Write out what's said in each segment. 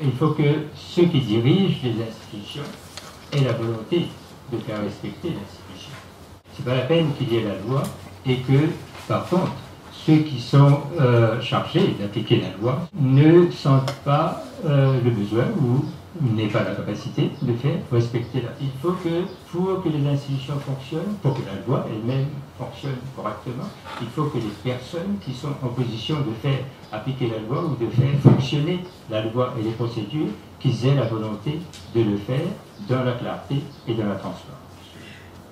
il faut que ceux qui dirigent les institutions aient la volonté de faire respecter l'institution. C'est pas la peine qu'il y ait la loi et que, par contre, ceux qui sont chargés d'appliquer la loi ne sentent pas le besoin ou n'aient pas la capacité de faire respecter la loi. Il faut que, pour que les institutions fonctionnent, pour que la loi elle-même fonctionne correctement, il faut que les personnes qui sont en position de faire appliquer la loi ou de faire fonctionner la loi et les procédures, qu'ils aient la volonté de le faire dans la clarté et dans la transparence.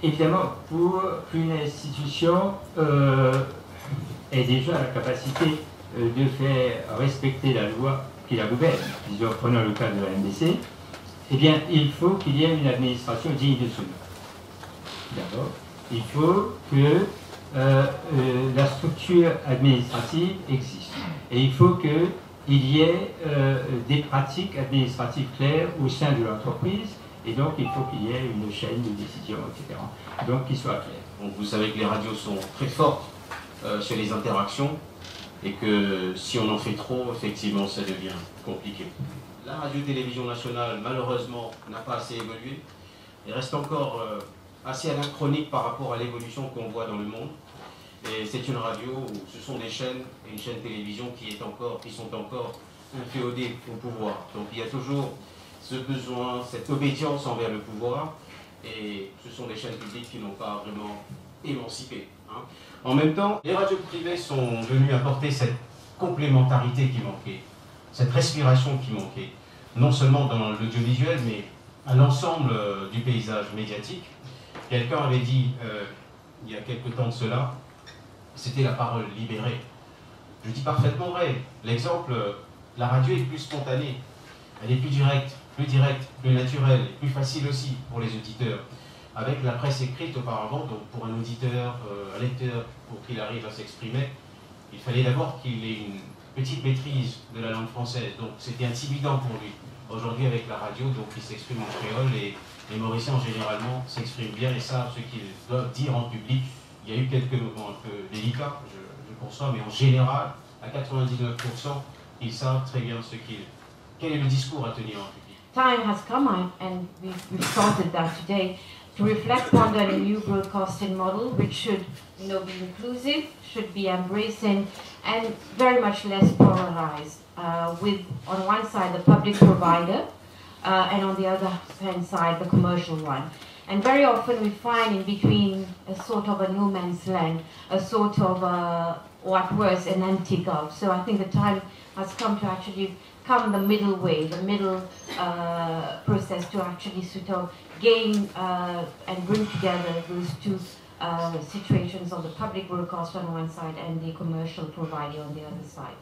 Évidemment, pour qu'une institution ait déjà la capacité de faire respecter la loi qui la gouverne, disons, prenons le cas de la MDC, eh bien, il faut qu'il y ait une administration digne de ce nom. D'abord, il faut que la structure administrative existe. Et il faut qu'il y ait des pratiques administratives claires au sein de l'entreprise, et donc il faut qu'il y ait une chaîne de décision, etc. Donc, qui soit claire. Donc, vous savez que les radios sont très fortes sur les interactions, et que si on en fait trop, effectivement, ça devient compliqué. La radio-télévision nationale, malheureusement, n'a pas assez évolué. Il reste encore assez anachronique par rapport à l'évolution qu'on voit dans le monde. Et c'est une radio où ce sont des chaînes, et une chaîne télévision qui sont encore inféodées au pouvoir. Donc il y a toujours ce besoin, cette obédience envers le pouvoir, et ce sont des chaînes publiques qui n'ont pas vraiment émancipé. Hein. En même temps, les radios privées sont venues apporter cette complémentarité qui manquait, cette respiration qui manquait, non seulement dans l'audiovisuel, mais à l'ensemble du paysage médiatique. Quelqu'un avait dit, il y a quelque temps de cela, c'était la parole libérée. Je dis parfaitement vrai. L'exemple, la radio est plus spontanée, elle est plus directe, plus naturelle, plus facile aussi pour les auditeurs. Avec la presse écrite auparavant, donc pour un auditeur, un lecteur, pour qu'il arrive à s'exprimer, il fallait d'abord qu'il ait une petite maîtrise de la langue française, donc c'était intimidant pour lui. Aujourd'hui, avec la radio, donc il s'exprime en créole, et les Mauriciens généralement s'expriment bien et savent ce qu'ils doivent dire en public. Il y a eu quelques moments un peu délicats, je conçois, mais en général, à 99%, ils savent très bien quel est le discours à tenir en public. Time has come, and we've started that today, to reflect on a new broadcasting model, which should, be inclusive, should be embracing, and very much less polarized. With, on one side, the public provider, and on the other hand side, the commercial one. And very often we find in between a sort of a no man's land, a sort of, or at worst, an empty gulf. So I think the time has come to actually come the middle way, the middle process to actually sort of gain and bring together those two situations of the public broadcaster on one side and the commercial provider on the other side.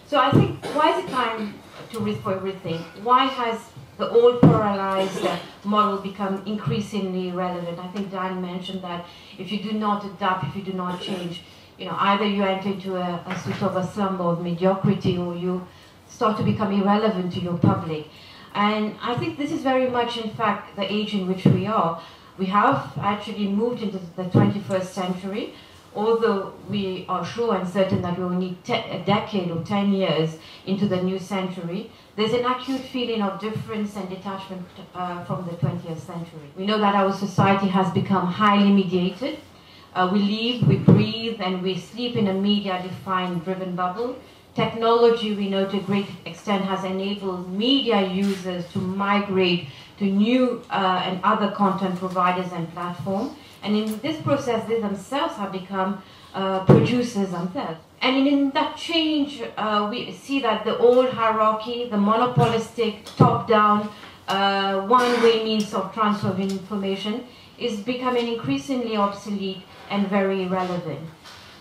So I think, why is it time to rethink? Why has the old polarized model become increasingly relevant? I think Dan mentioned that if you do not adapt, if you do not change, either you enter into a sort of a slumber of mediocrity, or you start to become irrelevant to your public. And I think this is very much, in fact, the age in which we are. We have actually moved into the 21st century, although we are sure and certain that we're only a decade or 10 years into the new century. There's an acute feeling of difference and detachment from the 20th century. We know that our society has become highly mediated. We live, we breathe, and we sleep in a media-defined driven bubble. Technology, we know to a great extent, has enabled media users to migrate to new and other content providers and platforms. And in this process, they themselves have become producers themselves. And in that change, we see that the old hierarchy, the monopolistic, top-down, one-way means of transfer of information is becoming increasingly obsolete and very irrelevant.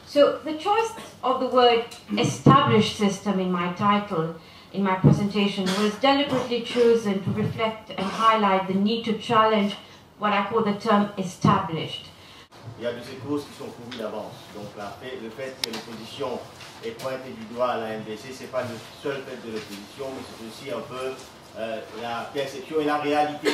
So the choice of the word established system in my title, in my presentation, was deliberately chosen to reflect and highlight the need to challenge what I call the term established. Il y a de ces causes qui sont courues d'avance. Donc le fait que l'opposition est pointée du doigt à la MDC, ce n'est pas le seul fait de l'opposition, mais c'est aussi un peu la perception et la réalité.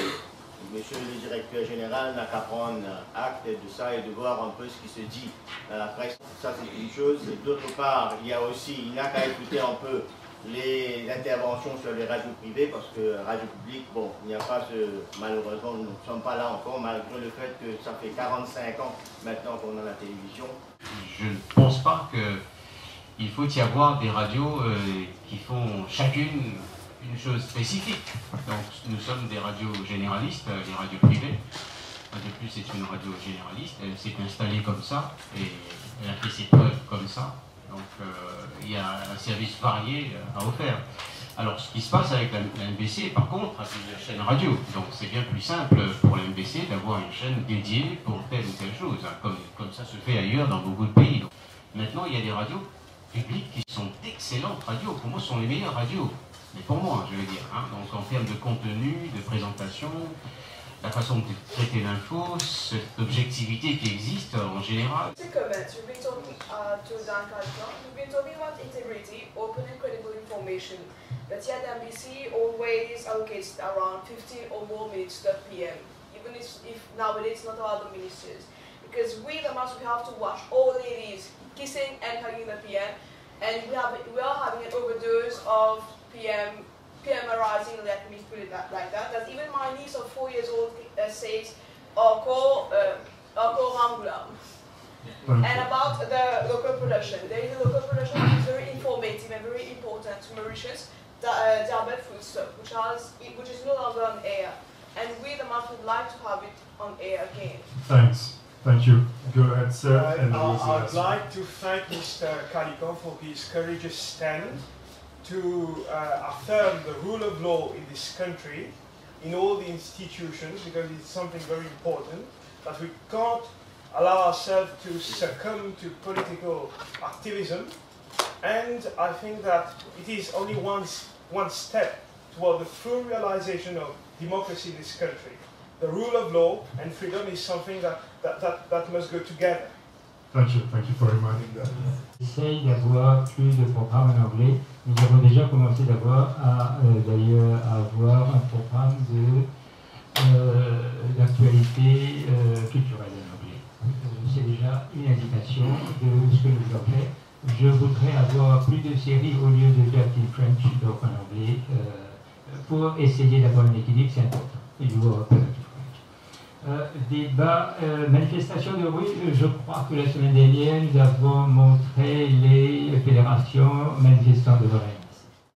Monsieur le directeur général n'a qu'à prendre acte de ça et de voir un peu ce qui se dit dans la presse. Ça, c'est une chose. D'autre part, il n'a qu'à écouter un peu les interventions sur les radios privées, parce que radio publique, bon, il n'y a pas malheureusement, nous ne sommes pas là encore, malgré le fait que ça fait 45 ans maintenant qu'on a la télévision. Je ne pense pas qu'il faut y avoir des radios qui font chacune une chose spécifique. Donc nous sommes des radios généralistes, les radios privées. De plus, c'est une radio généraliste, elle s'est installée comme ça et elle a fait ses preuves comme ça. Donc il y a un service varié à offrir. Alors ce qui se passe avec la MBC, par contre, a plusieurs chaînes radio. Donc c'est bien plus simple pour la MBC d'avoir une chaîne dédiée pour telle ou telle chose, hein, comme ça se fait ailleurs dans beaucoup de pays. Donc, maintenant, il y a des radios publiques qui sont d'excellentes radios. Pour moi, ce sont les meilleures radios. Mais pour moi, je veux dire. Hein, donc en termes de contenu, de présentation, la façon de traiter l'info, cette objectivité qui existe en général. To comment, you've been talking to Dan Kalika, you've been talking about integrity, open and credible information, but yet NBC always allocates around 15 or more minutes per PM, even if nowadays not all the ministers. Because we, the mass, we have to watch all ladies kissing and hugging the PM, and we are having an overdose of PMRizing, let me put it like that. That even my niece of 4 years old says, encore Rangoula. And about the local production. There is a local production which is very informative and very important to Mauritius, Diabet Food Stuff, which is no longer on air. And we, the MAF, would like to have it on air again. Thanks. Thank you. Go ahead, sir. I'd like to thank Mr. Kalika for his courageous stand to affirm the rule of law in this country, in all the institutions, because it's something very important, that we can't allow ourselves to succumb to political activism. And I think that it is only one step toward the full realization of democracy in this country. The rule of law and freedom is something that must go together. Thank you for reminding that. Essaye d'avoir plus de programmes en anglais. Nous avons déjà commencé d'ailleurs à avoir un programme d'actualité culturelle en anglais. C'est déjà une indication de ce que nous avons fait. Je voudrais avoir plus de séries au lieu de Dirty French, donc en anglais, pour essayer d'avoir un équilibre, c'est important. Débat, manifestation de rue, je crois que la semaine dernière, nous avons montré les fédérations manifestant devant la